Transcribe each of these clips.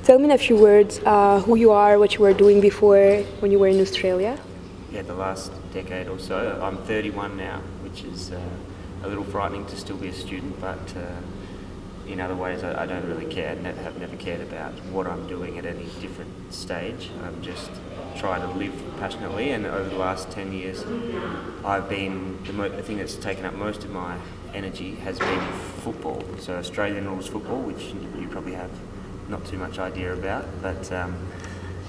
Tell me in a few words who you are, what you were doing before when you were in Australia. Yeah, the last decade or so. I'm 31 now, which is a little frightening to still be a student, but in other ways I don't really care. Have never cared about what I'm doing at any different stage. I'm just trying to live passionately, and over the last 10 years I've been, the thing that's taken up most of my energy has been football. So Australian rules football, which you probably have not too much idea about, but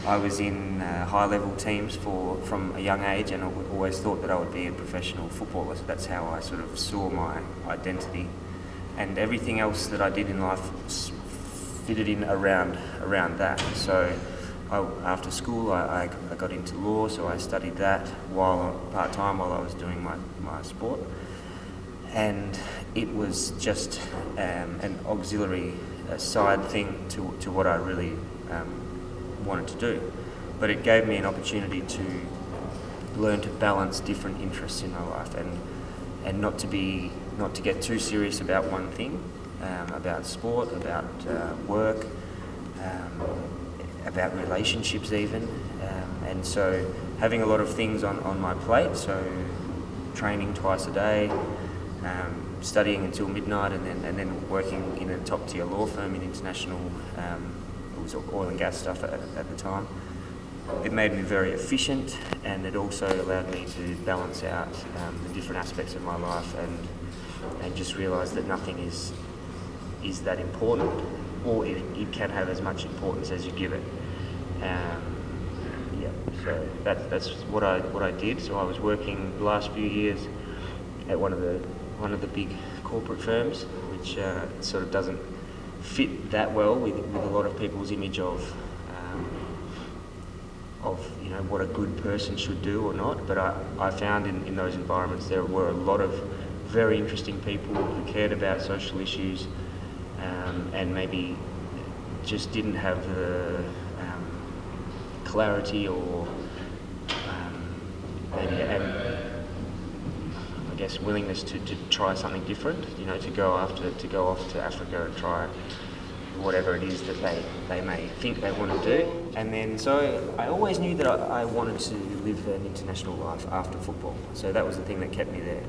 I was in high-level teams from a young age, and I always thought that I would be a professional footballer. So that's how I sort of saw my identity, and everything else that I did in life fitted in around that. So after school, I got into law, so I studied that part-time while I was doing my sport, and it was just an auxiliary side thing to what I really wanted to do, but it gave me an opportunity to learn to balance different interests in my life, and not to get too serious about one thing, about sport, about work, about relationships even, and so having a lot of things on my plate, so training twice a day, studying until midnight, and then working in a top tier law firm in international, it was oil and gas stuff at the time. It made me very efficient, and it also allowed me to balance out the different aspects of my life, and just realise that nothing is that important, or it can have as much importance as you give it. So that's what I did. So I was working the last few years at one of the big corporate firms, which sort of doesn't fit that well with a lot of people's image of what a good person should do or not. But I found in those environments there were a lot of very interesting people who cared about social issues, and maybe just didn't have the clarity or maybe I guess willingness to try something different, to go off to Africa and try whatever it is that they may think they want to do. And then so I always knew that I wanted to live an international life after football, so that was the thing that kept me there.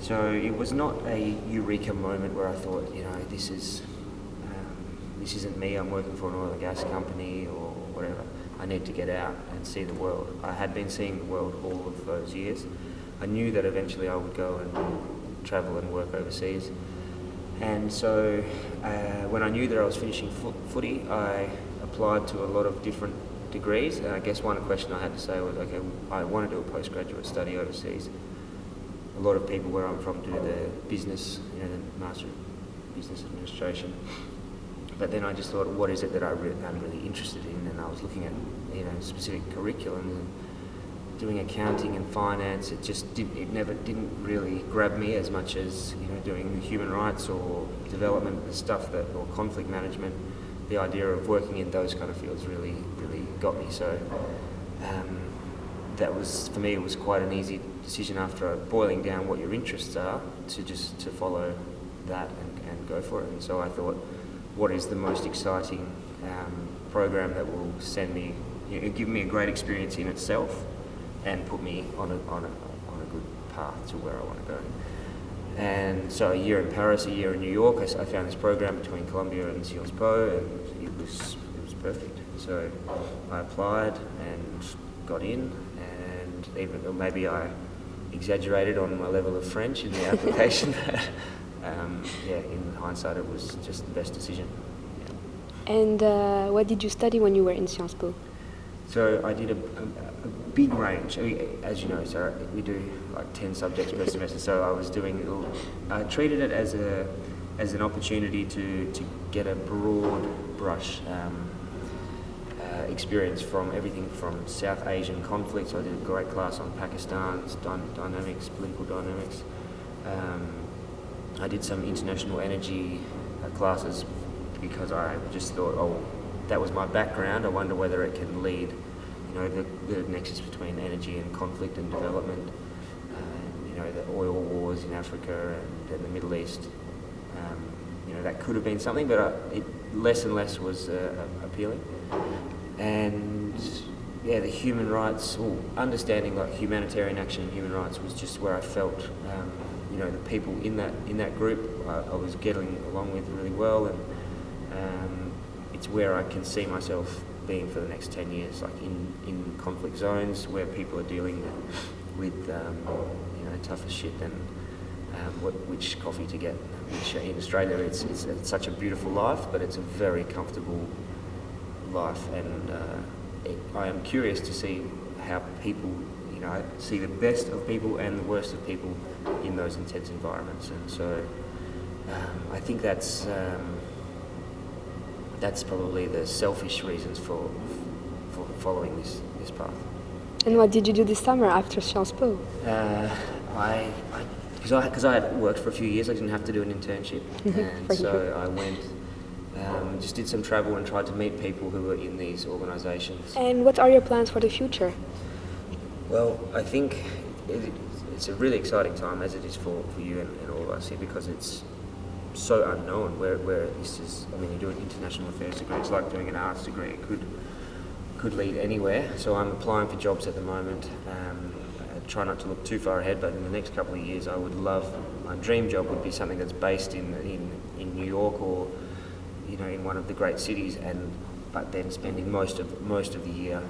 So it was not a eureka moment where I thought, this isn't me, I'm working for an oil and gas company or whatever. I need to get out and see the world. I had been seeing the world all of those years. I knew that eventually I would go and travel and work overseas. And so when I knew that I was finishing footy, I applied to a lot of different degrees. And I guess one question I had to say was, okay, I want to do a postgraduate study overseas. A lot of people where I'm from do the business, the Master of Business Administration. But then I just thought, what is it that I'm really interested in? And I was looking at, specific curriculums, and doing accounting and finance. It never didn't really grab me as much as doing human rights or development stuff or conflict management. The idea of working in those kind of fields really got me. So that was, for me, it was quite an easy decision after boiling down what your interests are to follow that and go for it. And so I thought, what is the most exciting program that will give me a great experience in itself and put me on a good path to where I want to go. And so a year in Paris, a year in New York, I found this program between Columbia and Sciences Po, and it was perfect. So I applied and got in, and even though maybe I exaggerated on my level of French in the application, in hindsight it was just the best decision. Yeah. And what did you study when you were in Sciences Po? So I did a big range. As you know, so we do like 10 subjects per semester. So I treated it as an opportunity to get a broad brush experience from everything from South Asian conflicts. So I did a great class on Pakistan's dynamics, political dynamics. I did some international energy classes because I just thought, that was my background. I wonder whether it can lead, the nexus between energy and conflict and development, the oil wars in Africa and the Middle East. That could have been something, but less and less was appealing. And yeah, the human rights, or understanding like humanitarian action and human rights was just where I felt, the people in that group I was getting along with really well, and it's where I can see myself being for the next 10 years, like in conflict zones where people are dealing with tougher shit than which coffee to get. Which in Australia it's such a beautiful life, but it's a very comfortable life, and I am curious to see how people, see the best of people and the worst of people in those intense environments, and so I think that's probably the selfish reasons for following this path. And what did you do this summer after Sciences Po? Because I had worked for a few years, I didn't have to do an internship, and so I went, just did some travel and tried to meet people who were in these organisations. And what are your plans for the future? Well, I think it's a really exciting time, as it is for you and all of us here, because it's so unknown where this is. I mean, you do an international affairs degree, it's like doing an arts degree. It could lead anywhere. So I'm applying for jobs at the moment. I try not to look too far ahead, but in the next couple of years, I would love, my dream job would be something that's based in New York, or in one of the great cities, but then spending most of the year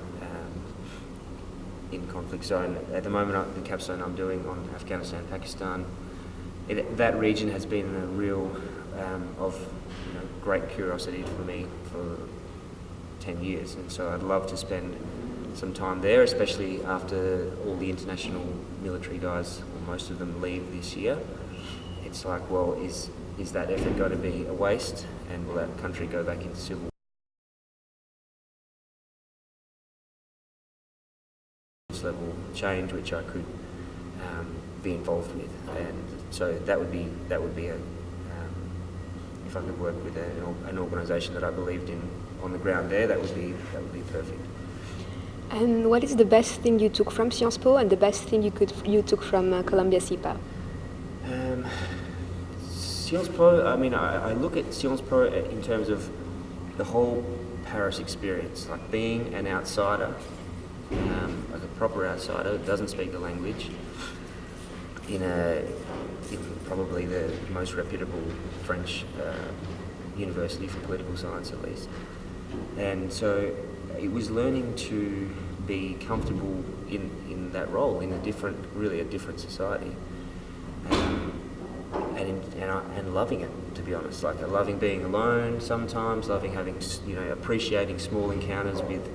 in conflict zone. At the moment, the capstone I'm doing on Afghanistan, Pakistan, that region has been a real of great curiosity for me for 10 years, and so I'd love to spend some time there, especially after all the international military guys, or most of them, leave this year. It's like, well, is that effort going to be a waste, and will that country go back into civil level change, which I could be involved with? And so that would be a if I could work with an organisation that I believed in on the ground there, that would be perfect. And what is the best thing you took from Sciences Po, and the best thing you took from Columbia CIPA? Sciences Po, I mean, I look at Sciences Po in terms of the whole Paris experience, like being an outsider, like a proper outsider that doesn't speak the language, in probably the most reputable French university for political science, at least. And so it was learning to be comfortable in that role, in a different society, and loving it, to be honest. Like loving being alone sometimes, loving having, appreciating small encounters with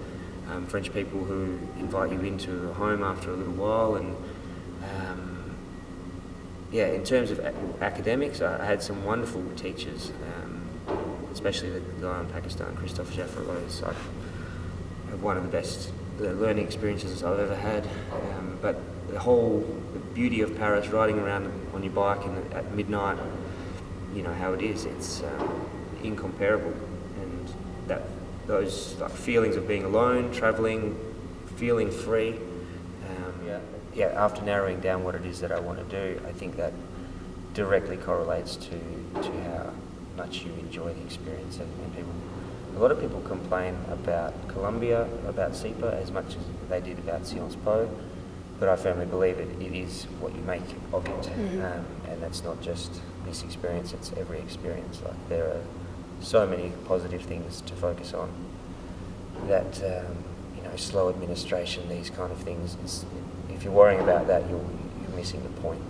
French people who invite you into a home after a little while. And in terms of academics, I had some wonderful teachers, especially the guy in Pakistan, Christophe Jaffrelot. I have one of the best learning experiences I've ever had. But the beauty of Paris, riding around on your bike at midnight, how it is, it's incomparable. And those feelings of being alone, travelling, feeling free, after narrowing down what it is that I want to do, I think that directly correlates to how much you enjoy the experience. And a lot of people complain about Columbia, about CIPA, as much as they did about Sciences Po, but I firmly believe it is what you make of it. And that's not just this experience, it's every experience. Like, there are so many positive things to focus on that, slow administration, these kind of things, if you're worrying about that, you're missing the point.